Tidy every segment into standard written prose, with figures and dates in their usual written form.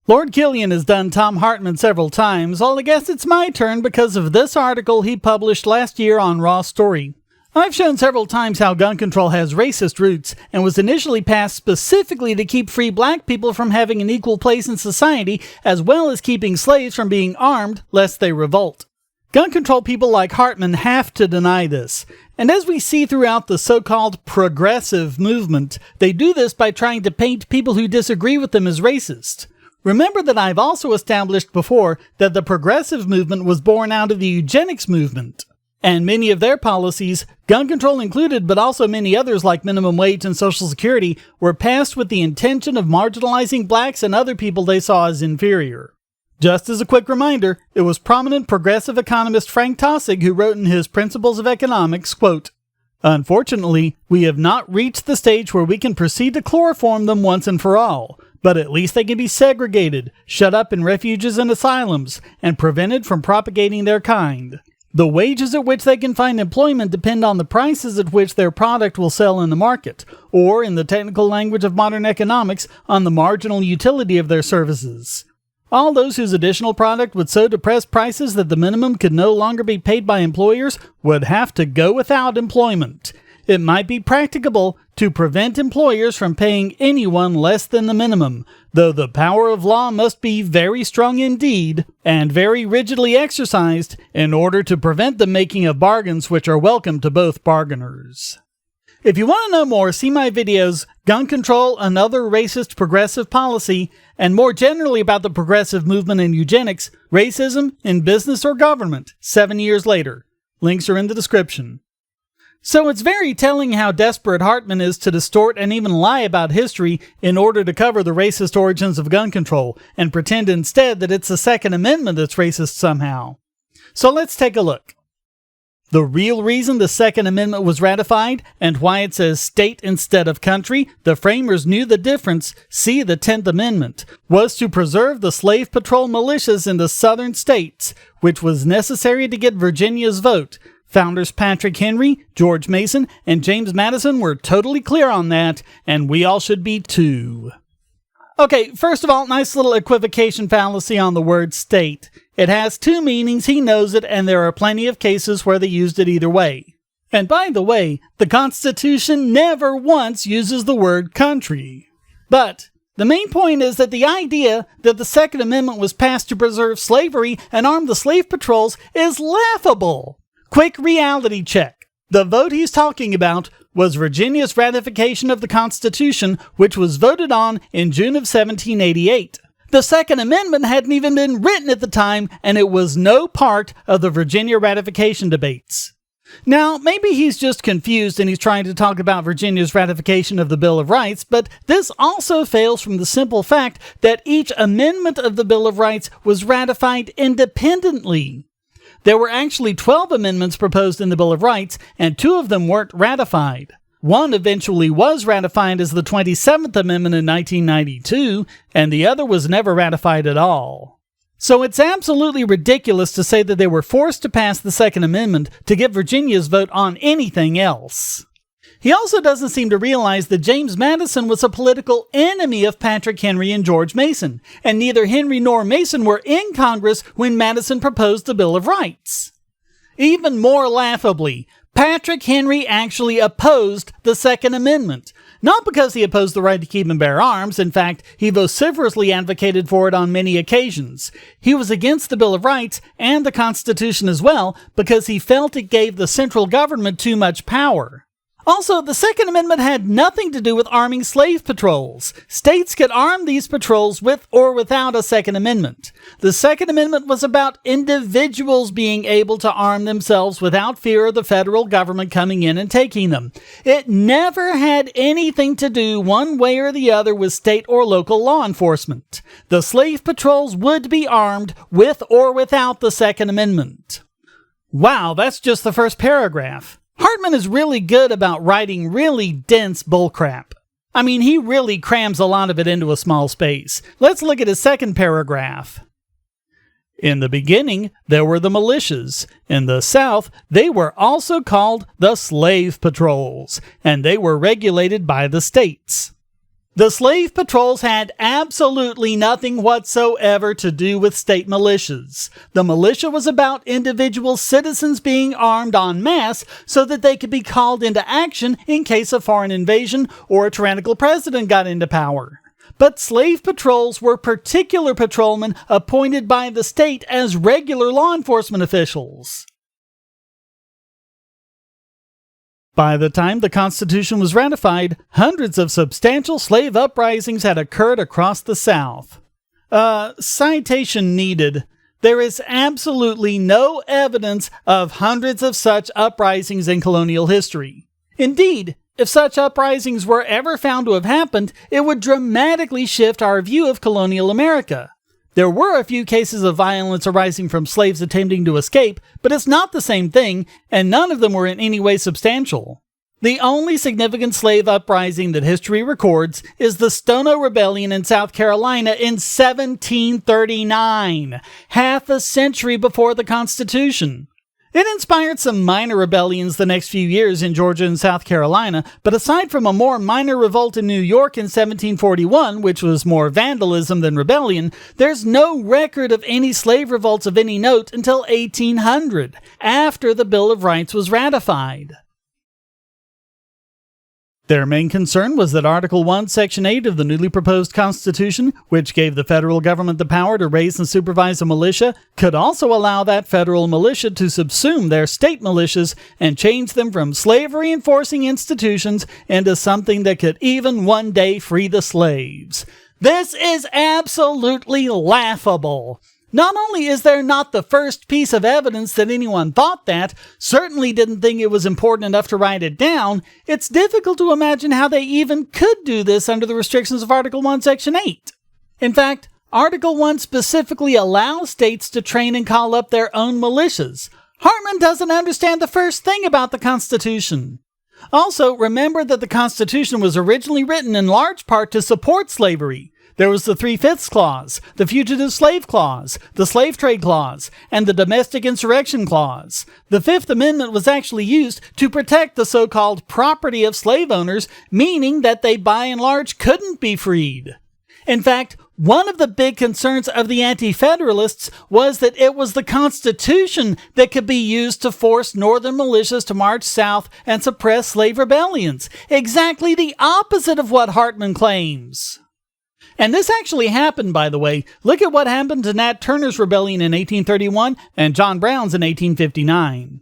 Lord Killian has done Thom Hartmann several times, well, I guess it's my turn because of this article he published last year on Raw Story. I've shown several times how gun control has racist roots and was initially passed specifically to keep free black people from having an equal place in society, as well as keeping slaves from being armed lest they revolt. Gun control people like Hartmann have to deny this, and as we see throughout the so-called progressive movement, they do this by trying to paint people who disagree with them as racist. Remember that I've also established before that the progressive movement was born out of the eugenics movement, and many of their policies, gun control included, but also many others like minimum wage and Social Security, were passed with the intention of marginalizing blacks and other people they saw as inferior. Just as a quick reminder, it was prominent progressive economist Frank Taussig who wrote in his Principles of Economics, quote, "Unfortunately, we have not reached the stage where we can proceed to chloroform them once and for all, but at least they can be segregated, shut up in refuges and asylums, and prevented from propagating their kind. The wages at which they can find employment depend on the prices at which their product will sell in the market, or, in the technical language of modern economics, on the marginal utility of their services. All those whose additional product would so depress prices that the minimum could no longer be paid by employers would have to go without employment. It might be practicable to prevent employers from paying anyone less than the minimum, though the power of law must be very strong indeed and very rigidly exercised in order to prevent the making of bargains which are welcome to both bargainers." If you want to know more, see my videos, Gun Control, Another Racist Progressive Policy, and more generally about the progressive movement in eugenics, Racism in Business or Government, 7 years later. Links are in the description. So it's very telling how desperate Hartmann is to distort and even lie about history in order to cover the racist origins of gun control, and pretend instead that it's the Second Amendment that's racist somehow. So let's take a look. The real reason the Second Amendment was ratified, and why it says state instead of country, the framers knew the difference, see the 10th Amendment, was to preserve the slave patrol militias in the southern states, which was necessary to get Virginia's vote. Founders Patrick Henry, George Mason, and James Madison were totally clear on that, and we all should be too. Okay, first of all, nice little equivocation fallacy on the word state. It has two meanings, he knows it, and there are plenty of cases where they used it either way. And by the way, the Constitution never once uses the word country. But the main point is that the idea that the Second Amendment was passed to preserve slavery and arm the slave patrols is laughable. Quick reality check. The vote he's talking about was Virginia's ratification of the Constitution, which was voted on in June of 1788. The Second Amendment hadn't even been written at the time, and it was no part of the Virginia ratification debates. Now, maybe he's just confused and he's trying to talk about Virginia's ratification of the Bill of Rights, but this also fails from the simple fact that each amendment of the Bill of Rights was ratified independently. There were actually 12 amendments proposed in the Bill of Rights, and 2 of them weren't ratified. One eventually was ratified as the 27th Amendment in 1992, and the other was never ratified at all. So it's absolutely ridiculous to say that they were forced to pass the Second Amendment to get Virginia's vote on anything else. He also doesn't seem to realize that James Madison was a political enemy of Patrick Henry and George Mason, and neither Henry nor Mason were in Congress when Madison proposed the Bill of Rights. Even more laughably, Patrick Henry actually opposed the Second Amendment. Not because he opposed the right to keep and bear arms. In fact, he vociferously advocated for it on many occasions. He was against the Bill of Rights and the Constitution as well because he felt it gave the central government too much power. Also, the Second Amendment had nothing to do with arming slave patrols. States could arm these patrols with or without a Second Amendment. The Second Amendment was about individuals being able to arm themselves without fear of the federal government coming in and taking them. It never had anything to do one way or the other with state or local law enforcement. The slave patrols would be armed with or without the Second Amendment. Wow, that's just the first paragraph. Hartmann is really good about writing really dense bullcrap. I mean, he really crams a lot of it into a small space. Let's look at his second paragraph. In the beginning, there were the militias. In the South, they were also called the slave patrols, and they were regulated by the states. The slave patrols had absolutely nothing whatsoever to do with state militias. The militia was about individual citizens being armed en masse so that they could be called into action in case of foreign invasion or a tyrannical president got into power. But slave patrols were particular patrolmen appointed by the state as regular law enforcement officials. By the time the Constitution was ratified, hundreds of substantial slave uprisings had occurred across the South. Citation needed. There is absolutely no evidence of hundreds of such uprisings in colonial history. Indeed, if such uprisings were ever found to have happened, it would dramatically shift our view of colonial America. There were a few cases of violence arising from slaves attempting to escape, but it's not the same thing, and none of them were in any way substantial. The only significant slave uprising that history records is the Stono Rebellion in South Carolina in 1739, half a century before the Constitution. It inspired some minor rebellions the next few years in Georgia and South Carolina, but aside from a more minor revolt in New York in 1741, which was more vandalism than rebellion, there's no record of any slave revolts of any note until 1800, after the Bill of Rights was ratified. Their main concern was that Article 1, Section 8 of the newly proposed Constitution, which gave the federal government the power to raise and supervise a militia, could also allow that federal militia to subsume their state militias and change them from slavery-enforcing institutions into something that could even one day free the slaves. This is absolutely laughable. Not only is there not the first piece of evidence that anyone thought that, certainly didn't think it was important enough to write it down, it's difficult to imagine how they even could do this under the restrictions of Article 1, Section 8. In fact, Article 1 specifically allows states to train and call up their own militias. Hartmann doesn't understand the first thing about the Constitution. Also, remember that the Constitution was originally written in large part to support slavery. There was the 3/5 Clause, the Fugitive Slave Clause, the Slave Trade Clause, and the Domestic Insurrection Clause. The Fifth Amendment was actually used to protect the so-called property of slave owners, meaning that they by and large couldn't be freed. In fact, one of the big concerns of the Anti-Federalists was that it was the Constitution that could be used to force northern militias to march south and suppress slave rebellions. Exactly the opposite of what Hartmann claims. And this actually happened, by the way. Look at what happened to Nat Turner's rebellion in 1831 and John Brown's in 1859.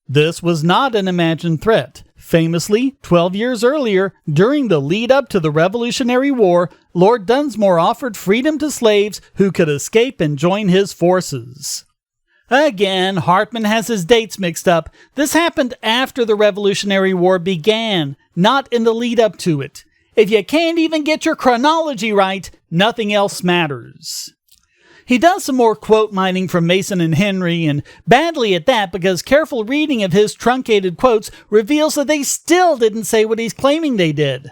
This was not an imagined threat. Famously, 12 years earlier, during the lead-up to the Revolutionary War, Lord Dunsmore offered freedom to slaves who could escape and join his forces. Again, Hartmann has his dates mixed up. This happened after the Revolutionary War began, not in the lead-up to it. If you can't even get your chronology right, nothing else matters. He does some more quote mining from Mason and Henry, and badly at that, because careful reading of his truncated quotes reveals that they still didn't say what he's claiming they did.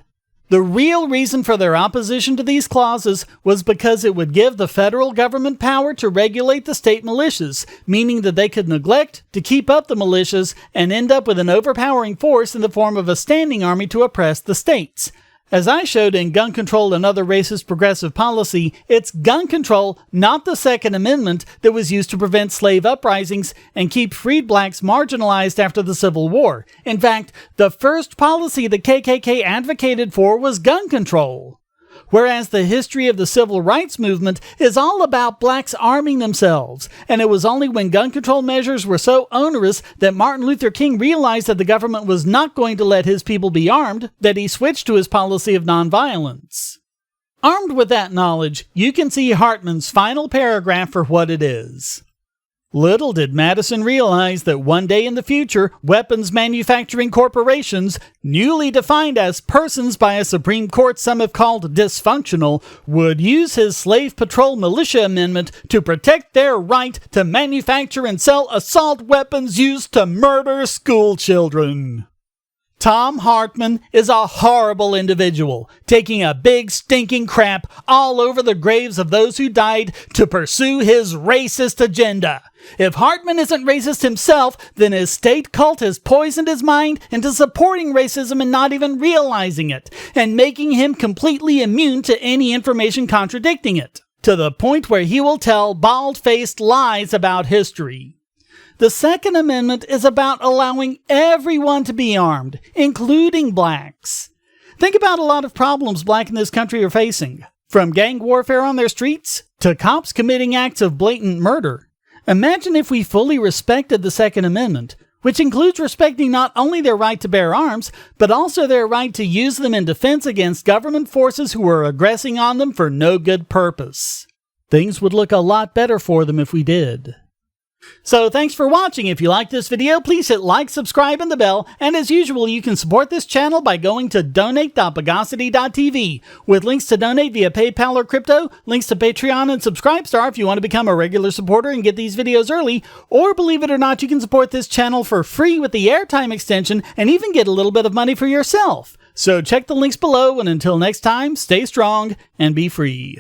The real reason for their opposition to these clauses was because it would give the federal government power to regulate the state militias, meaning that they could neglect to keep up the militias and end up with an overpowering force in the form of a standing army to oppress the states. As I showed in Gun Control and Other Racist Progressive Policy, it's gun control, not the Second Amendment, that was used to prevent slave uprisings and keep freed blacks marginalized after the Civil War. In fact, the first policy the KKK advocated for was gun control. Whereas the history of the civil rights movement is all about blacks arming themselves, and it was only when gun control measures were so onerous that Martin Luther King realized that the government was not going to let his people be armed that he switched to his policy of nonviolence. Armed with that knowledge, you can see Hartmann's final paragraph for what it is. Little did Madison realize that one day in the future, weapons manufacturing corporations, newly defined as persons by a Supreme Court some have called dysfunctional, would use his Slave Patrol Militia Amendment to protect their right to manufacture and sell assault weapons used to murder school children. Thom Hartmann is a horrible individual, taking a big stinking crap all over the graves of those who died to pursue his racist agenda. If Hartmann isn't racist himself, then his state cult has poisoned his mind into supporting racism and not even realizing it, and making him completely immune to any information contradicting it, to the point where he will tell bald-faced lies about history. The Second Amendment is about allowing everyone to be armed, including blacks. Think about a lot of problems black in this country are facing, from gang warfare on their streets to cops committing acts of blatant murder. Imagine if we fully respected the Second Amendment, which includes respecting not only their right to bear arms, but also their right to use them in defense against government forces who are aggressing on them for no good purpose. Things would look a lot better for them if we did. So thanks for watching. If you like this video, please hit like, subscribe, and the bell. And as usual, you can support this channel by going to donate.bogosity.tv with links to donate via PayPal or crypto, links to Patreon and Subscribestar if you want to become a regular supporter and get these videos early, or believe it or not, you can support this channel for free with the airtime extension and even get a little bit of money for yourself. So check the links below, and until next time, stay strong and be free.